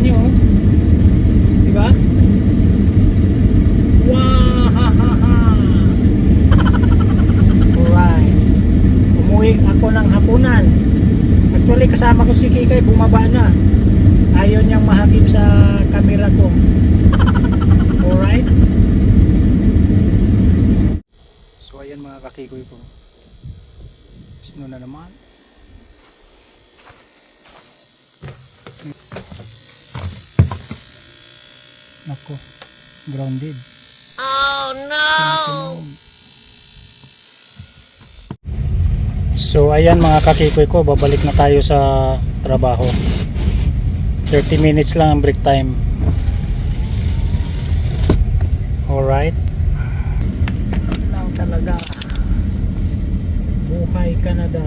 nyo, oh. Diba? Wahahaha! Alright. Umuwi ako ng hapunan. Actually, kasama ko si Kikay, bumaba na. Ayaw niyang mahagip sa camera ko. Alright? So, ayan mga kakikoy ko. Snow na naman. Nako, grounded. Oh no! So ayan mga kakikoy ko, babalik na tayo sa trabaho. 30 minutes lang ang break time. Alright. Now talaga. Buhay Canada.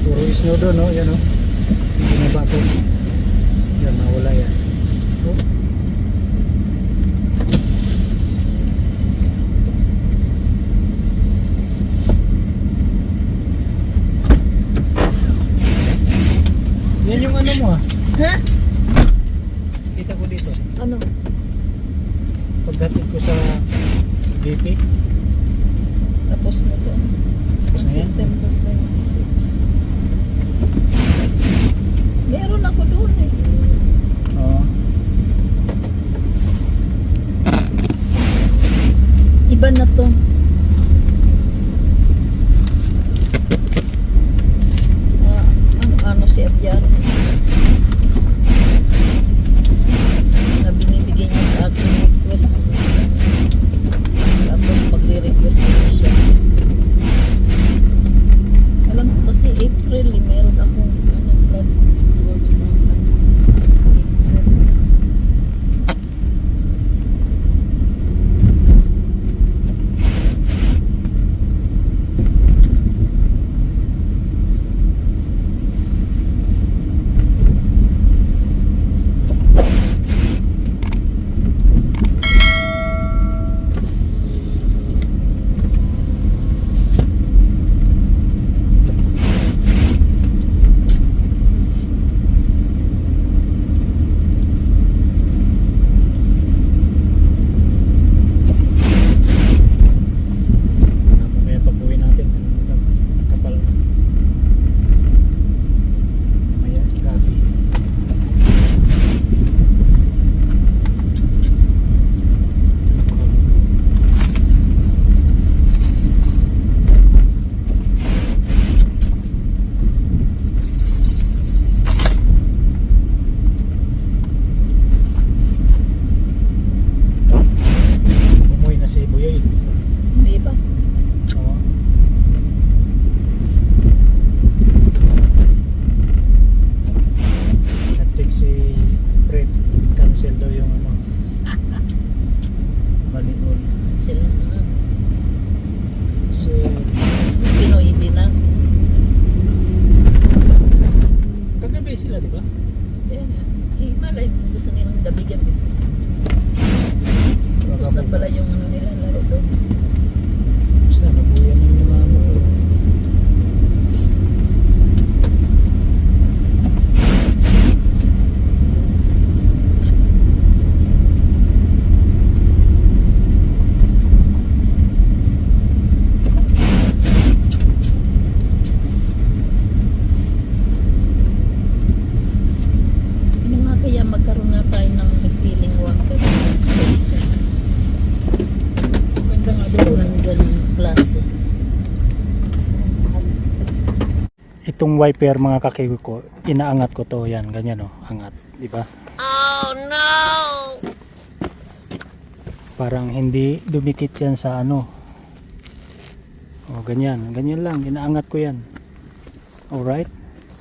Puro snow doon, no? Yan, no? Binaba ko. Yan, nawala yan. Oh. Yan yung ano mo, ha? Ha? Kita ko dito. Ano? Pagdating ko sa BP. Tapos na to. Tapos na yan? September 26. Meron ako doon eh. Oo. Iba na to. Ano si Abyar? Na binibigay niya sa akin request. Tapos magre-request niya siya. Alam ko kasi April eh, meron akong blood groups ng April. Mamaya pag-uwi natin, kapal na. Mamaya, gabi. Umuwi na si Buyoy. Di ba? Oo. Nag-take si Fred, cancel daw yung ano. Balikol. Sila na. Kasi Pinoy din na. kagabi sila, di ba? Eh, malay mo gusto nilang gabi-gabi. Tapos na pala yung ano nila laro doon. Tapos na, nabuyan yung mga motor. Ano nga kaya magkaroon nga tayo ng feeling walker station. Ganda nga doon. Ng ganun klase. Itong wiper mga kakiwi ko, inaangat ko to, yan, ganyan oh, angat, di ba? Oh no! Parang hindi dumikit yan sa ano. Oh, ganyan, ganyan lang, inaangat ko yan. Alright?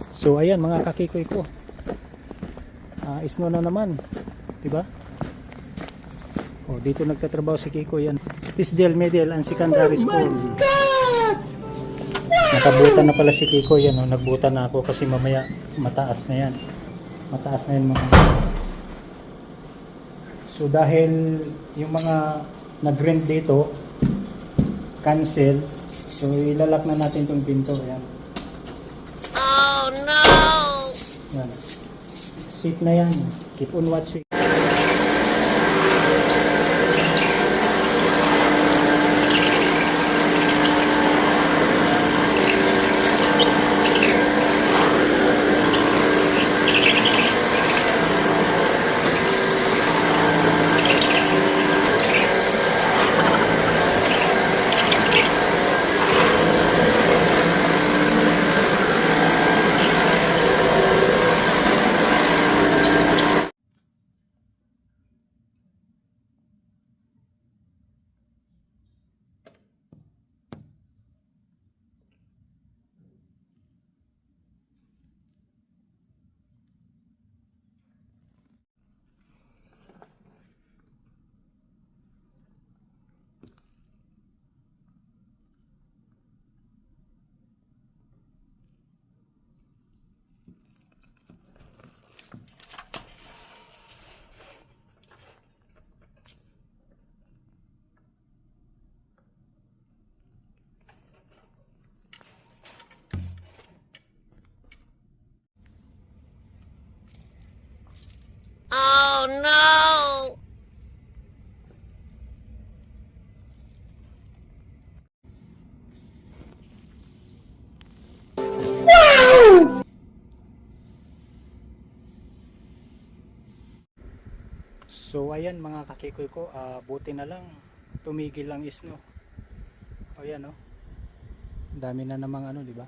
So ayan mga kakikoy ko. Isno na naman, di ba? Oh, dito nagtatrabaho si Kiko yan. Tisdale Middle and Secondary School. Nakabutan na pala si Kiko yan, oh. Nagbutan na ako kasi mamaya mataas na yan. Mataas na yan mga. So dahil yung mga nag-rent dito cancel, so ilalak na natin tong pinto. Ayan. Oh no! Yan. Safe na yan. Keep on watching. Oh no! So ayan mga kakikoy ko, buti na lang tumigil lang isno. O yan o. Dami na namang ano, di ba?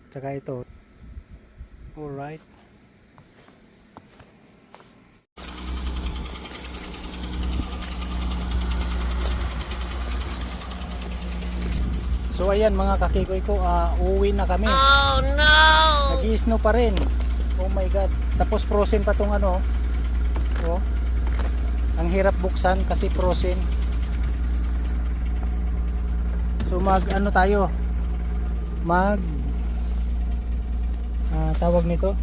Tsaka ito. Alright. So ayan mga kakikoy ko, uuwi na kami. Oh no! Nag-i-snow pa rin. Oh my god. Tapos frozen pa tong ano. Oh. Ang hirap buksan kasi frozen. So mag ano tayo? Mag tawag nito.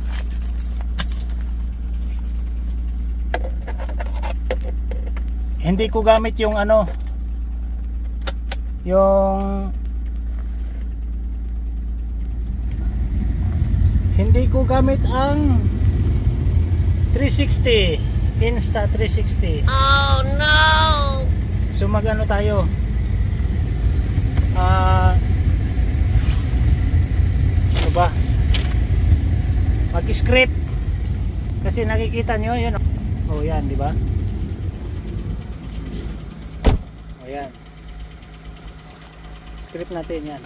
Hindi ko gamit yung ano. Yung hindi ko gamit ang 360 Insta 360. Oh no! So magano tayo? Ano ba? Mag-script. Kasi nakikita nyo yun. Oh yan, di ba? Oh yan. Script natin yan.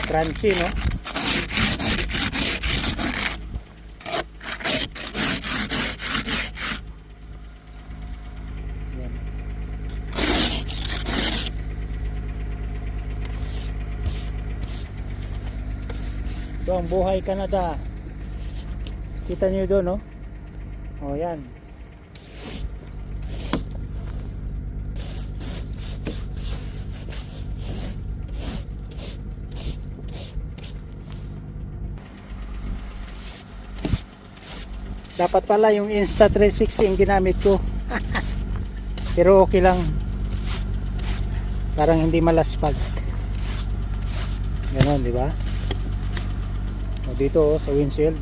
Crunchy, no? Yan. Ito ang buhay Canada. Kita nyo doon, no? Oh yan. Dapat pala yung Insta 360 yung ginamit ko. Pero okay lang. Parang hindi malaspag. Ganon, di ba? O dito oh, sa windshield.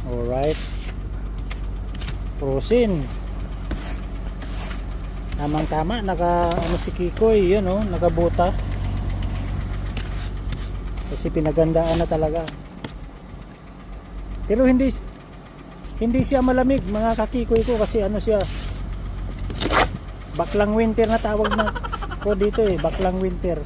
Alright. Frozen. Tamang tama, naka ano si Kikoy, yun oh, nakabuta. Kasi pinagandaan na talaga. Pero hindi siya malamig mga kakikoy ko kasi ano siya, baklang winter na tawag na ko dito eh, baklang winter.